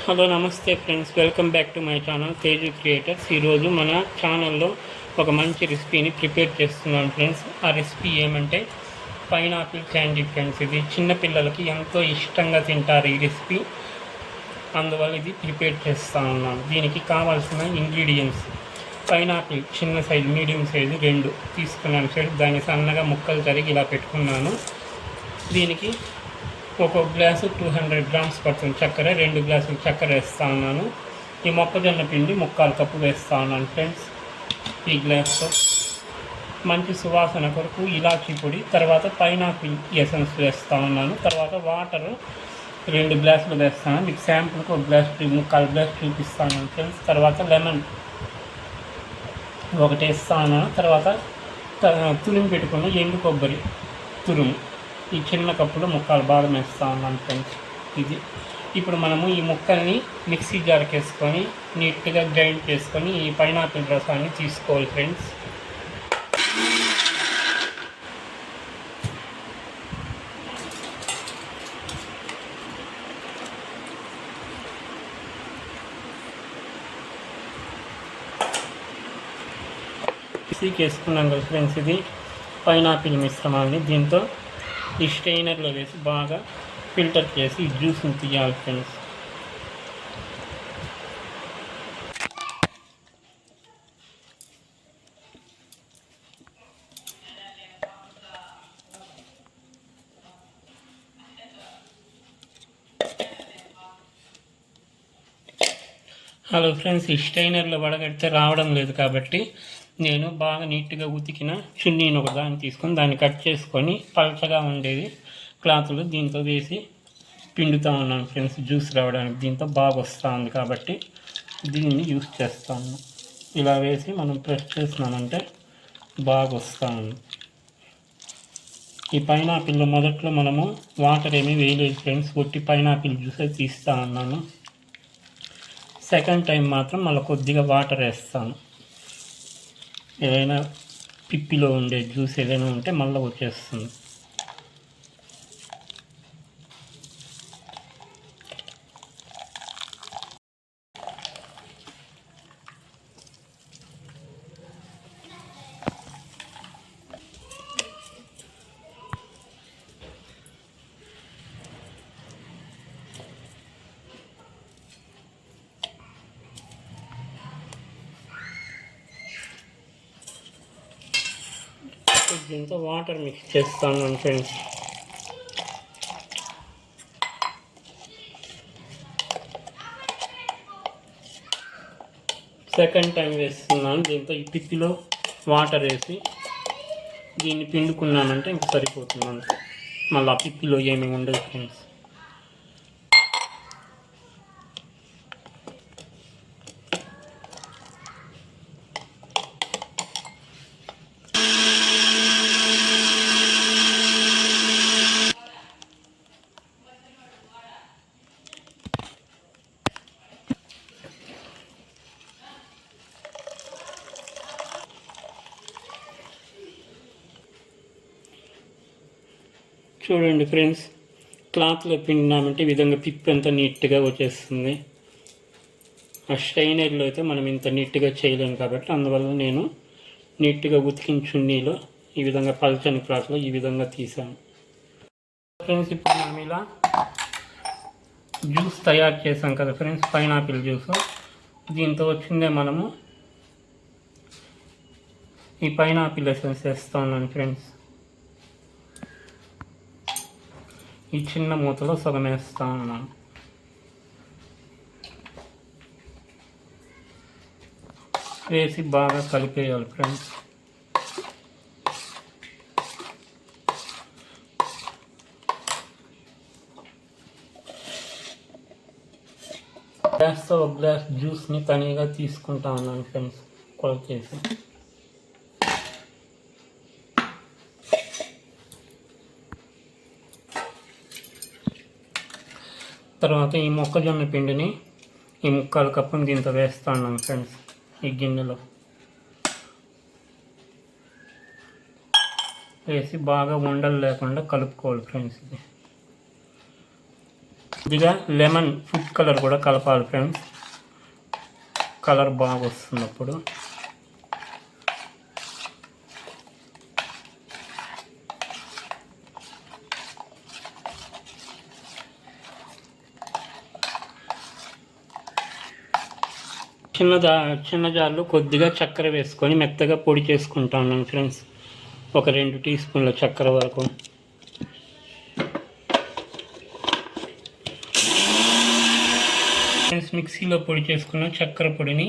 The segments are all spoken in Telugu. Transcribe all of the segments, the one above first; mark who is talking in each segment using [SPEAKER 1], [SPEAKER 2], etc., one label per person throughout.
[SPEAKER 1] హలో నమస్తే friends, welcome back to my channel Teju creators. ఈరోజు మన ఛానల్లో ఒక మంచి రెసిపీని ప్రిపేర్ చేస్తున్నాను ఫ్రెండ్స్. ఆ రెసిపీ ఏమంటే పైనాపిల్ క్యాండీ ఫ్రెండ్స్. ఇది చిన్నపిల్లలకి ఎంతో ఇష్టంగా తింటారు ఈ రెసిపీ, అందువల్ల ఇది ప్రిపేర్ చేస్తూ ఉన్నాను. దీనికి కావాల్సిన ఇంగ్రీడియంట్స్: పైనాపిల్ చిన్న సైజు, మీడియం సైజు 2 తీసుకున్నాను ఫ్రెండ్స్. దాన్ని సన్నగా ముక్కలు తరిగి ఇలా పెట్టుకున్నాను. దీనికి ఒక గ్లాసు 200 గ్రామ్స్ పడుతుంది చక్కెర. 2 గ్లాసులు చక్కెర వేస్తూ ఉన్నాను. ఈ మొక్కజొన్న పిండి 3/4 కప్పు వేస్తూ ఉన్నాను ఫ్రెండ్స్. ఈ గ్లాస్తో మంచి సువాసన కొరకు ఇలాచీ పొడి, తర్వాత పైనాపిల్ ఎసెన్స్ వేస్తూ ఉన్నాను. తర్వాత వాటర్ 2 గ్లాసులు వేస్తాను. మీకు శాంపుల్కి 1 గ్లాస్ 3/4 గ్లాస్ చూపిస్తాను ఫ్రెండ్స్. తర్వాత లెమన్ 1 వేస్తూ ఉన్నాను. తర్వాత తురిమి పెట్టుకున్న ఎండు కొబ్బరి తురుము ఈ చిన్న కప్పులో 3/4 భాగం వేస్తూ ఉన్నాను ఫ్రెండ్స్. ఇది ఇప్పుడు మనము ఈ ముక్కల్ని మిక్సీ జార్కి వేసుకొని నీట్గా గ్రైండ్ చేసుకొని ఈ పైనాపిల్ రసాన్ని తీసుకోవాలి ఫ్రెండ్స్. మిక్సీకి వేసుకున్నాం కదా ఫ్రెండ్స్, ఇది పైనాపిల్ మిశ్రమాన్ని దీంతో ఈ స్ట్రెయినర్లో వేసి బాగా ఫిల్టర్ చేసి జ్యూస్ని తీయాలి ఫ్రెండ్స్. హలో ఫ్రెండ్స్, ఈ స్ట్రెయినర్లో వడగడితే రావడం లేదు కాబట్టి నేను బాగా నీట్గా ఉతికిన చున్నీని ఒక దాన్ని తీసుకొని దాన్ని కట్ చేసుకొని పలచగా ఉండేది క్లాతులు దీంతో వేసి పిండుతూ ఉన్నాను ఫ్రెండ్స్. జ్యూస్ రావడానికి దీంతో బాగా వస్తూ ఉంది కాబట్టి దీన్ని యూస్ చేస్తాను. ఇలా వేసి మనం ప్రెస్ చేసినామంటే బాగా వస్తూ ఉంది. ఈ పైనాపిల్లో మొదట్లో మనము వాటర్ ఏమీ వేయలేదు ఫ్రెండ్స్, ఒట్టి పైనాపిల్ జ్యూసే తీస్తూ ఉన్నాను. సెకండ్ టైం మాత్రం మళ్ళీ కొద్దిగా వాటర్ వేస్తాను. ఏదైనా పిప్పిలో ఉండే జ్యూస్ ఏదైనా ఉంటే మళ్ళీ వచ్చేస్తుంది. దీంతో వాటర్ మిక్స్ చేస్తాను ఫ్రెండ్స్. సెకండ్ టైం వేస్తున్నాను. దీంతో ఈ పిప్పిలో వాటర్ వేసి దీన్ని పిండుకున్నానంటే ఇంక సరిపోతుంది అంతే. మళ్ళీ ఆ పిప్పిలో ఏమీ ఉండదు ఫ్రెండ్స్. చూడండి ఫ్రెండ్స్, క్లాత్లో పిండినామంటే ఈ విధంగా పిప్పి అంతా నీట్గా వచ్చేస్తుంది. ఆ స్ట్రైనర్లో అయితే మనం ఇంత నీట్గా చేయలేము కాబట్టి అందువల్ల నేను నీట్గా ఉతికిన చున్నీలో ఈ విధంగా పల్చని క్లాత్లో ఈ విధంగా తీసాను ఫ్రెండ్స్. ఇప్పుడు మనం ఇలా జ్యూస్ తయారు చేసాం కదా ఫ్రెండ్స్, పైనాపిల్ జ్యూస్. దీంతో వచ్చిందే మనము ఈ పైనాపిల్ ఎసెన్స్ వేస్తూ ఉన్నాను ఫ్రెండ్స్. ఈ చిన్న మూతలో సగం వేస్తూ ఉన్నాను. వేసి బాగా కలిపేయాలి ఫ్రెండ్స్. గ్లాస్తో 1 గ్లాస్ జ్యూస్ని తనిగా తీసుకుంటా ఉన్నాను ఫ్రెండ్స్, కొలత చేసి. తర్వాత ఈ మొక్కజొన్న పిండిని ఈ 3/4 కప్పుని దీంతో వేస్తాను ఫ్రెండ్స్. ఈ గిన్నెలో వేసి బాగా ఉండలు లేకుండా కలుపుకోవాలి ఫ్రెండ్స్. ఇది కొద్దిగా లెమన్ ఫుడ్ కలర్ కూడా కలపాలి ఫ్రెండ్స్, కలర్ బాగా వస్తుంది అప్పుడు. చిన్న జార్లో కొద్దిగా చక్కెర వేసుకొని మెత్తగా పొడి చేసుకుంటాను ఫ్రెండ్స్, ఒక 2 టీ స్పూన్ల చక్కెర వరకు. ఫ్రెండ్స్ మిక్సీలో పొడి చేసుకున్న చక్కెర పొడిని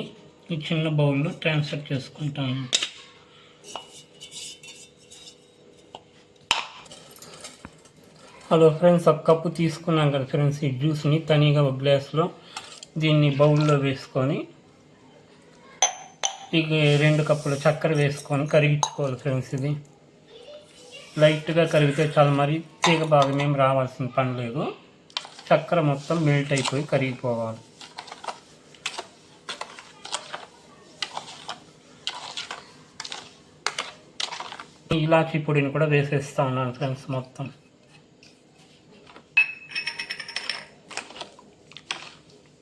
[SPEAKER 1] ఈ చిన్న బౌల్లో ట్రాన్స్ఫర్ చేసుకుంటాను. హలో ఫ్రెండ్స్, ఒక కప్పు తీసుకున్నాం కదా ఫ్రెండ్స్ ఈ జ్యూస్ని తనీగా ఒక గ్లాస్లో దీన్ని బౌల్లో వేసుకొని ఇక 2 కప్పుల చక్కెర వేసుకొని కరిగించుకోవాలి ఫ్రెండ్స్. ఇది లైట్గా కరిగితే చాలా, మరి తీగ భాగం ఏం రావాల్సిన పని లేదు. చక్కెర మొత్తం మెల్ట్ అయిపోయి కరిగిపోవాలి. ఇలాచీ పొడిని కూడా వేసేస్తా ఉన్నాను ఫ్రెండ్స్ మొత్తం.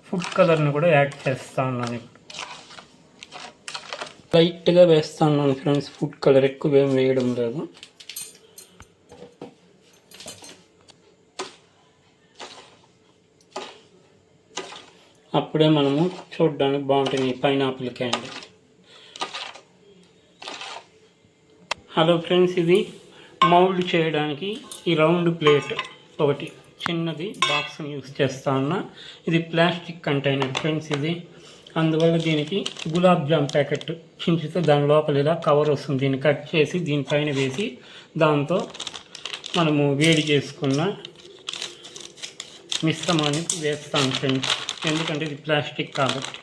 [SPEAKER 1] ఫుడ్ కలర్ని కూడా యాడ్ చేస్తా ఉన్నాను. ఇప్పుడు లైట్గా వేస్తా ఉన్నాను ఫ్రెండ్స్, ఫుడ్ కలర్ ఎక్కువ ఏం వేయడం లేదు. అప్పుడే మనము చూడడానికి బాగుంటుంది పైనాపిల్ క్యాండీ. హలో ఫ్రెండ్స్, ఇది మౌల్డ్ చేయడానికి ఈ రౌండ్ ప్లేట్ ఒకటి చిన్నది బాక్స్ని యూస్ చేస్తా ఉన్నా. ఇది ప్లాస్టిక్ కంటైనర్ ఫ్రెండ్స్ ఇది, అందువల్ల దీనికి గులాబ్ జామ్ ప్యాకెట్ చించితే దాని లోపల ఇలా కవర్ వస్తుంది. దీన్ని కట్ చేసి దీనిపైన వేసి దాంతో మనము వేడి చేసుకున్న మిశ్రమాన్ని వేస్తాం ఫ్రెండ్స్, ఎందుకంటే ఇది ప్లాస్టిక్ కాబట్టి.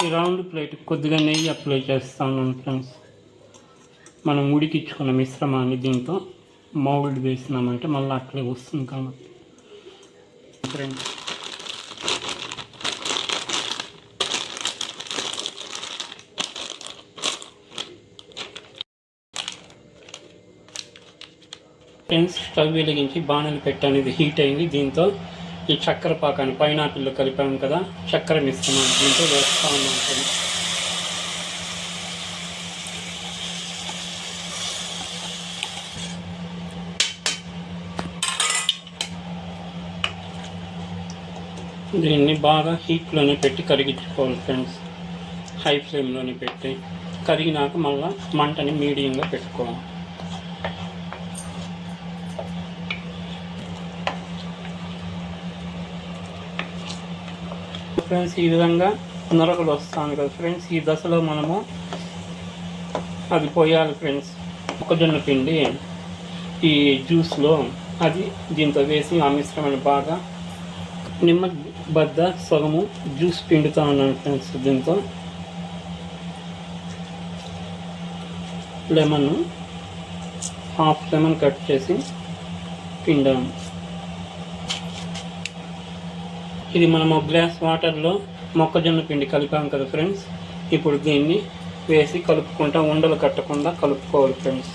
[SPEAKER 1] ఈ రౌండ్ ప్లేట్ కొద్దిగా నెయ్యి అప్లై చేస్తాను ఫ్రెండ్స్. మనం ఉడికించుకున్న మిశ్రమాన్ని దీంతో మౌల్డ్ వేసినామంటే మళ్ళీ అట్లే వస్తుంది కాబట్టి ఫ్రెండ్స్. స్టవ్ వెలిగించి బాణలు పెట్టాను, ఇది హీట్ అయింది. దీంతో ఈ చక్కెర పాకాన్ని పైనాపిల్లో కలిపాము కదా, చక్కెర మిశ్రమాన్ని దీంతో వేస్తూ ఉన్నాం ఫ్రెండ్స్. దీన్ని బాగా హీట్లోనే పెట్టి కరిగించుకోవాలి ఫ్రెండ్స్, హై ఫ్లేమ్లోనే పెట్టి. కరిగినాక మళ్ళీ మంటని మీడియంగా పెట్టుకోవాలి. ఫ్రెండ్స్ ఈ విధంగా నొరకలు వస్తాను కదా ఫ్రెండ్స్, ఈ దశలో మనము అది పోయాలి ఫ్రెండ్స్. మొక్కజొన్న పిండి ఈ జ్యూస్లో అది దీంతో వేసి ఆ మిశ్రమాన్ని బాగా నిమ్మబద్ద సగము జ్యూస్ పిండుతూ ఉన్నాను ఫ్రెండ్స్. దీంతో లెమన్ హాఫ్ లెమన్ కట్ చేసి పిండాము. ఇది మనం ఒక గ్లాస్ వాటర్లో మొక్కజొన్న పిండి కలిపాం కదా ఫ్రెండ్స్, ఇప్పుడు దీన్ని వేసి కలుపుకుంటా ఉండలు కట్టకుండా కలుపుకోవాలి ఫ్రెండ్స్.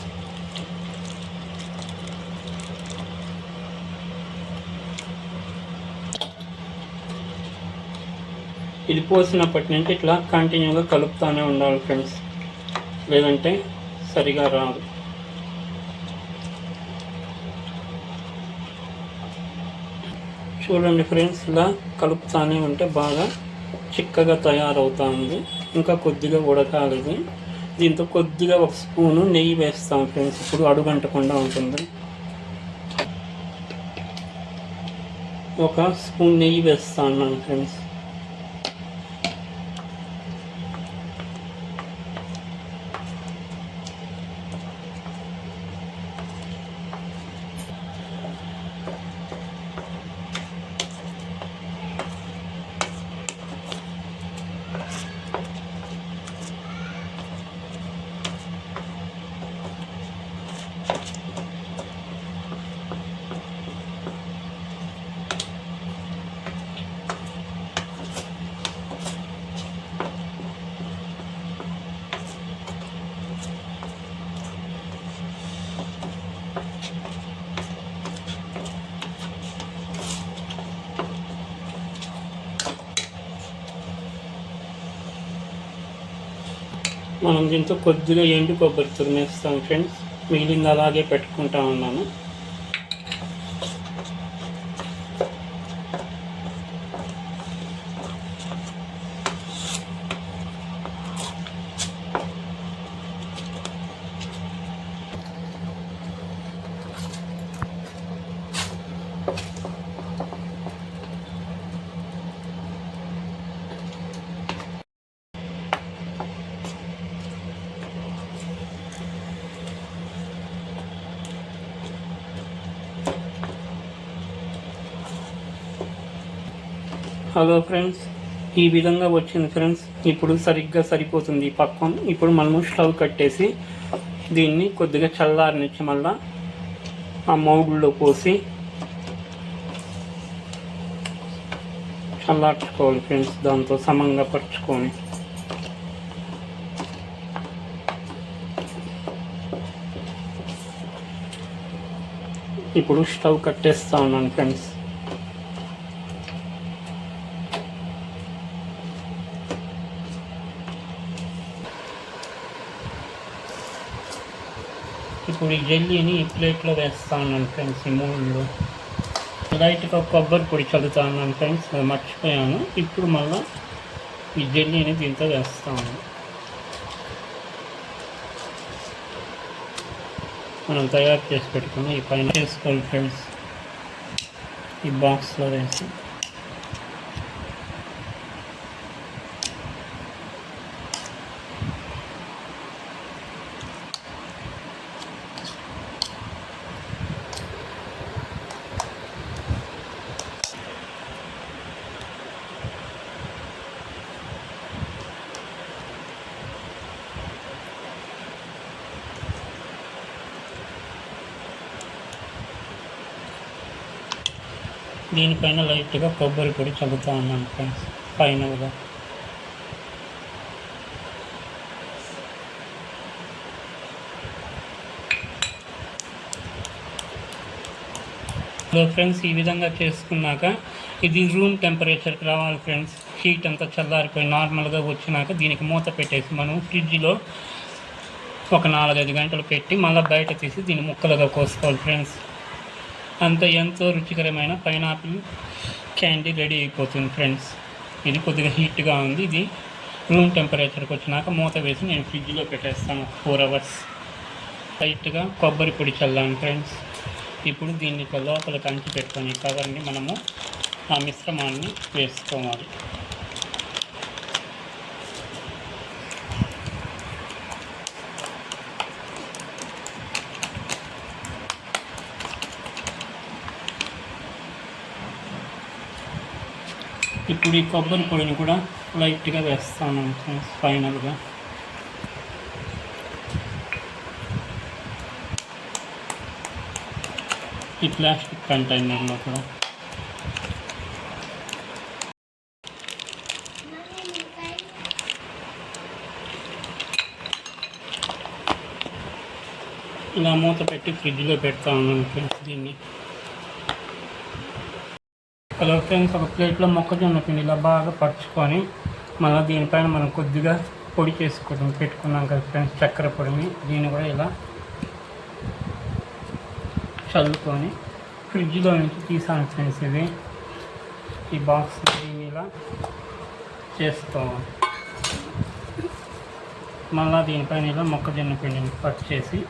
[SPEAKER 1] ఇది పోసినప్పటి నుంచి ఇట్లా కంటిన్యూగా కలుపుతూనే ఉండాలి ఫ్రెండ్స్, లేదంటే సరిగా రాదు. చూడండి ఫ్రెండ్స్, ఇలా కలుపుతూనే ఉంటే బాగా చిక్కగా తయారవుతుంది. ఇంకా కొద్దిగా ఉడకాలి. దీంతో కొద్దిగా ఒక స్పూను నెయ్యి వేస్తాం ఫ్రెండ్స్, ఇప్పుడు అడుగంటకుండా ఉంటుంది. ఒక స్పూన్ నెయ్యి వేస్తాను ఫ్రెండ్స్. మనం దీంతో కొద్దిగా ఎండు కొబ్బరి తురిమేస్తాం ఫ్రెండ్స్. మిగిలింది అలాగే పెట్టుకుంటా ఉన్నాను. హలో ఫ్రెండ్స్, ఈ విధంగా వచ్చింది ఫ్రెండ్స్. ఇప్పుడు సరిగ్గా సరిపోతుంది ఈ పక్కన. ఇప్పుడు మనము స్టవ్ కట్టేసి దీన్ని కొద్దిగా చల్లారనిచ్చి మళ్ళా ఆ మౌడులో పోసి చల్లార్చుకోవాలి ఫ్రెండ్స్. దాంతో సమంగా పరుచుకొని ఇప్పుడు స్టవ్ కట్టేస్తా ఉన్నాను ఫ్రెండ్స్. ఇప్పుడు ఈ జెల్లీని ఈ ప్లేట్లో వేస్తా ఉన్నాను ఫ్రెండ్స్. ఈ మూడులో లైట్గా కొబ్బరి పొడి చల్లుతా ఉన్నాను ఫ్రెండ్స్, అది మర్చిపోయాను. ఇప్పుడు మళ్ళీ ఈ జెల్లీని దీంతో వేస్తాను. మనం తయారు చేసి పెట్టుకుని ఈ పైన వేసుకోవాలి ఫ్రెండ్స్. ఈ బాక్స్లో వేసి దీనిపైన లైట్గా కొబ్బరి పొడి చల్లుతూ ఉన్నాను ఫ్రెండ్స్ ఫైనల్గా. ఫ్రెండ్స్, ఈ విధంగా చేసుకున్నాక ఇది రూమ్ టెంపరేచర్కి రావాలి ఫ్రెండ్స్. హీట్ అంతా చల్లారిపోయి నార్మల్గా వచ్చినాక దీనికి మూత పెట్టేసి మనం ఫ్రిడ్జ్లో ఒక 4-5 గంటలు పెట్టి మళ్ళీ బయట తీసి దీన్ని ముక్కలుగా కోసుకోవాలి ఫ్రెండ్స్. అంత ఎంతో రుచికరమైన పైనాపిల్ క్యాండీ రెడీ అయిపోతుంది ఫ్రెండ్స్. ఇది కొద్దిగా హీట్గా ఉంది. ఇది రూమ్ టెంపరేచర్కి వచ్చినాక మూత వేసి నేను ఫ్రిడ్జ్లో పెట్టేస్తాను 4 hours. లైట్గా కొబ్బరి పొడి చల్లాను ఫ్రెండ్స్. ఇప్పుడు దీన్ని లోపల కంచి పెట్టుకొని కవర్ని మనము ఆ మిశ్రమాన్ని వేసుకోవాలి. ఇప్పుడు ఈ కొబ్బరి పొడిని కూడా లైట్గా వేస్తాను ఫైనల్గా. ఈ ప్లాస్టిక్ కంటైనర్లో కూడా ఇలా మూత పెట్టి ఫ్రిడ్జ్లో పెడతా ఉన్నాను ఫ్రెండ్స్ దీన్ని. హలో ఫ్రెండ్స్, ఒక ప్లేట్లో మొక్కజొన్న పిండి ఇలా బాగా పరుచుకొని మళ్ళీ దీనిపైన మనం కొద్దిగా పొడి చేసుకొని పెట్టుకున్నాం కదా ఫ్రెండ్స్, చక్కెర పొడిని. దీన్ని కూడా ఇలా చల్లుకొని ఫ్రిడ్జ్లో నుంచి తీసాను ఫ్రెండ్స్. ఇది ఈ బాక్స్ దీన్ని ఇలా చేసుకోవాలి. మళ్ళీ దీనిపైన ఇలా మొక్కజొన్న పిండిని కట్ చేసి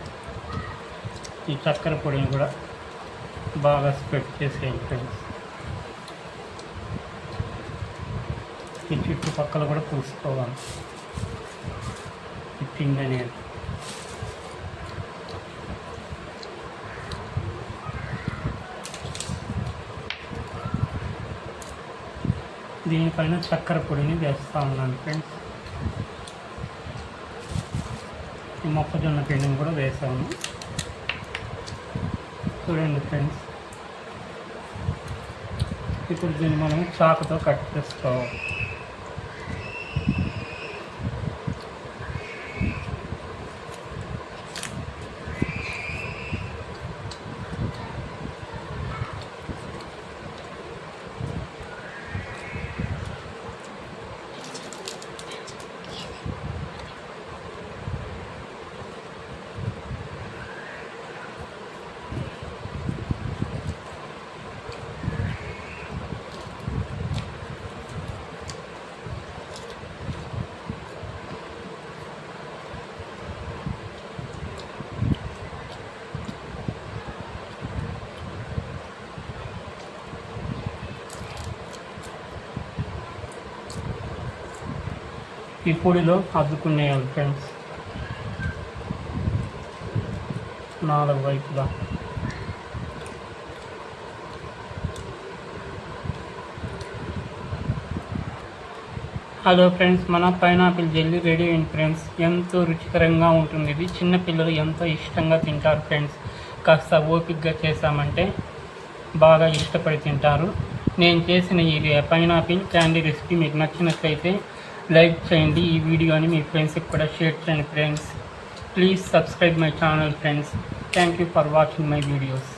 [SPEAKER 1] ఈ చక్కెర పొడిని కూడా బాగా స్ప్రెడ్ చేసేయాలి ఫ్రెండ్స్. ఈ చుట్టుపక్కల కూడా పూసుకోవాలి ఈ పిండి అనేది. దీనిపైన చక్కెర పొడిని వేస్తూ ఉన్నాను ఫ్రెండ్స్. ఈ మొక్కజొన్న పిండిని కూడా వేసాము చూడండి ఫ్రెండ్స్. ఇప్పుడు దీన్ని మనం చాకుతో కట్ చేసుకోవాలి. ఈ పొడిలో అద్దుకునేయాలి ఫ్రెండ్స్, 4 వైపులా. హలో ఫ్రెండ్స్, మన పైనాపిల్ జెల్లీ రెడీ అయింది ఫ్రెండ్స్. ఎంతో రుచికరంగా ఉంటుంది. ఇది చిన్నపిల్లలు ఎంతో ఇష్టంగా తింటారు ఫ్రెండ్స్. కాస్త ఓపికగా చేసామంటే బాగా ఇష్టపడి తింటారు. నేను చేసిన ఈ పైనాపిల్ క్యాండీ రెసిపీ మీకు నచ్చినట్లయితే లైక్ చేయండి. ఈ వీడియోని మీ ఫ్రెండ్స్కి కూడా షేర్ చేయండి friends. Please subscribe my channel friends. Thank you for watching my videos.